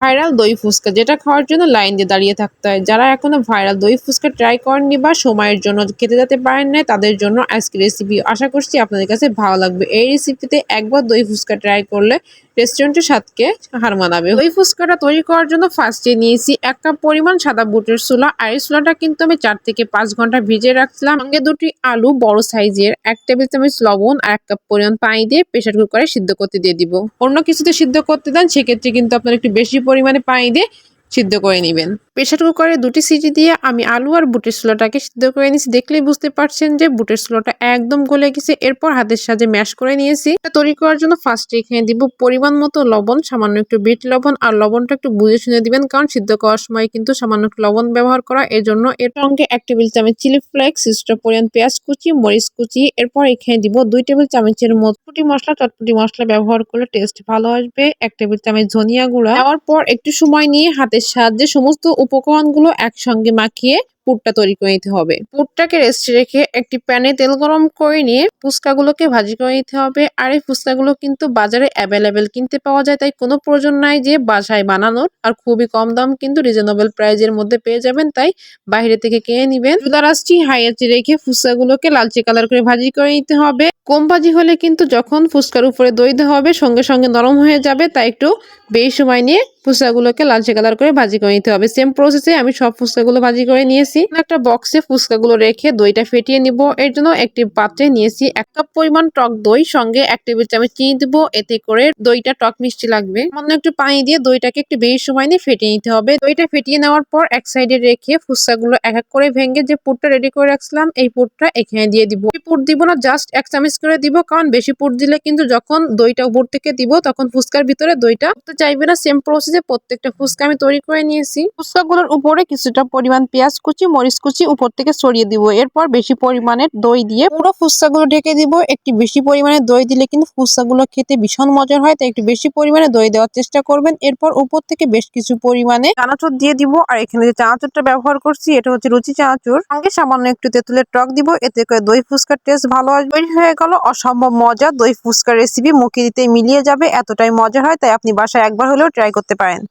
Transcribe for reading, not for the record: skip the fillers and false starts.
Viral দই ফুচকা যেটা খাওয়ার জন্য লাইন দিয়ে দাঁড়িয়ে থাকতে হয়। যারা এখনো ভাইরাল দই ফুচকা ট্রাই করেননি বা সময়ের জন্য খেতে যেতে পারেন না, তাদের জন্য আজকের রেসিপি আশা করছি আপনাদের কাছে ভালো লাগবে। এই রেসিপিতে একবার দই ফুচকা ট্রাই করলে রেস্টুরেন্টের স্বাদকে হার মানাবে। দই ফুচকাটা তৈরি করার জন্য ফার্স্টে নিয়েছি 1 কাপ পরিমাণ সাদা বুটের ছোলা। আর এই ছোলাটা কিন্তু আমি 4 থেকে 5 ঘন্টা ভিজিয়ে রাখছিলাম। সঙ্গে 2টি আলু বড় সাইজের, 1 টেবিল চামচ লবণ আর 1 কাপ পরিমাণ পানি দিয়ে প্রেসার কুকারে সিদ্ধ করতে দিয়ে দিব। অন্য কিছুতে সিদ্ধ করতে দেন সেক্ষেত্রে কিন্তু আপনার একটু বেশি পরিমাণে পানি দিয়ে সিদ্ধ করে নিবেন। প্রেসার কুকারে 2টি সিটি দিয়ে আমি আলু আর বুটের ছোলাটাকে সিদ্ধ করে নিয়েছি। দেখলেই বুঝতে পারছেন যে বুটের ছোলাটা একদম গলে গেছে। এরপর হাতের সাহায্যে ম্যাশ করে নিয়েছি। এটা তৈরি করার জন্য ফার্স্টে এখানে দিব পরিমাণ মতো লবণ, সামান্য একটু বিট লবণ। আর লবণটা একটু বুঝে শুনে দিবেন, কারণ সিদ্ধ করার সময় কিন্তু সামান্য একটু লবণ ব্যবহার করা, এর জন্য। এর সঙ্গে 1 টেবিল চামচ চিলি ফ্লেক্স, কিছুটা পরিমাণ পেঁয়াজ কুচি, মরিচ কুচি। এরপর এখানে দিব 2 টেবিল চামচের মতো চটপটি মশলা ব্যবহার করলে টেস্ট ভালো আসবে। 1 টেবিল চামচ ধনিয়া গুঁড়া দেওয়ার পর একটু সময় নিয়ে হাতের সাহায্যে সমস্ত উপকরণগুলো একসঙ্গে মাখিয়ে পুরটা তৈরি করে নিতে হবে। পুরটাকে রেস্টে রেখে একটি প্যানে তেল গরম করে নিয়ে ফুচকাগুলোকে ভাজি করে নিতে হবে। আর এই ফুচকাগুলো কিন্তু বাজারে অ্যাভেলেবেল কিনতে পাওয়া যায়, তাই কোনো প্রয়োজন নাই যে বাসায় বানানোর। আর খুবই কম দাম, কিন্তু রিজনেবল প্রাইজের মধ্যে পেয়ে যাবেন, তাই বাইরে থেকে কিনে নিবেন। চুলার আঁচটি হাই আঁচে রেখে ফুচকাগুলোকে লালচে কালার করে ভাজি করে নিতে হবে। কম ভাজি হলে কিন্তু যখন ফুচকার উপরে দই দেওয়া হবে সঙ্গে সঙ্গে নরম হয়ে যাবে, তাই একটু বেশি সময় নিয়ে ফুচকাগুলোকে লালচে কালার করে ভাজি করে নিতে হবে। সেম প্রসেসে আমি সব ফুচকাগুলো ভাজি করে নিয়েছি। একটা বক্সে ফুচকাগুলো রেখে দইটা ফেটিয়ে নিব। এর জন্য একটি পাত্রে নিয়েছি 1 কাপ পরিমাণ টক দই, সঙ্গে 1 টেবিল চামচ চিনি দিব, এতে করে দইটা টক মিষ্টি লাগবে। সামান্য একটু পানি দিয়ে দইটাকে একটু বেশি সময় নিয়ে ফেটিয়ে নিতে হবে। দইটা ফেটিয়ে নেওয়ার পর এক সাইডে রেখে ফুচকাগুলো এক এক করে ভেঙে যে পুরটা রেডি করে রাখছিলাম এই পুরটা এখানে দিয়ে দিব। পুর দিব না, জাস্ট 1 চামচ করে দিব, কারণ বেশি পুর দিলে কিন্তু যখন দইটা উপর থেকে দিব তখন ফুচকার ভিতরে দইটা চাইবে না। সেম প্রসেসে প্রত্যেকটা ফুচকা আমি তৈরি করে নিয়েছি। ফুচকাগুলোর উপরে কিছুটা পরিমাণ পেঁয়াজ কুচি, মরিচ কুচি উপর থেকে ছড়িয়ে দিব। এরপর বেশি পরিমাণে দই দিয়ে পুরো ফুচকাগুলো ঢেকে দিব। একটি বেশি পরিমাণে দই দিলে কিন্তু ফুচকাগুলো খেতে ভীষণ মজার হয়, তাই একটু বেশি পরিমাণে দই দেওয়ার চেষ্টা করবেন। এরপর উপর থেকে বেশ কিছু পরিমাণে চানাচুর দিয়ে দিব। আর এখানে যে চানাচুরটা ব্যবহার করছি এটা হচ্ছে রুচি চানাচুর, সঙ্গে সামান্য একটু তেঁতুলের টক দিব, এতে করে দই ফুচকার টেস্ট ভালো আসবে। তৈরি হয়ে গেল অসম্ভব মজা দই ফুচকার রেসিপি, মুখে দিতে মিলিয়ে যাবে, এতটাই মজা হয়, তাই আপনি বাসায় একবার হলেও ট্রাই করতে পারেন।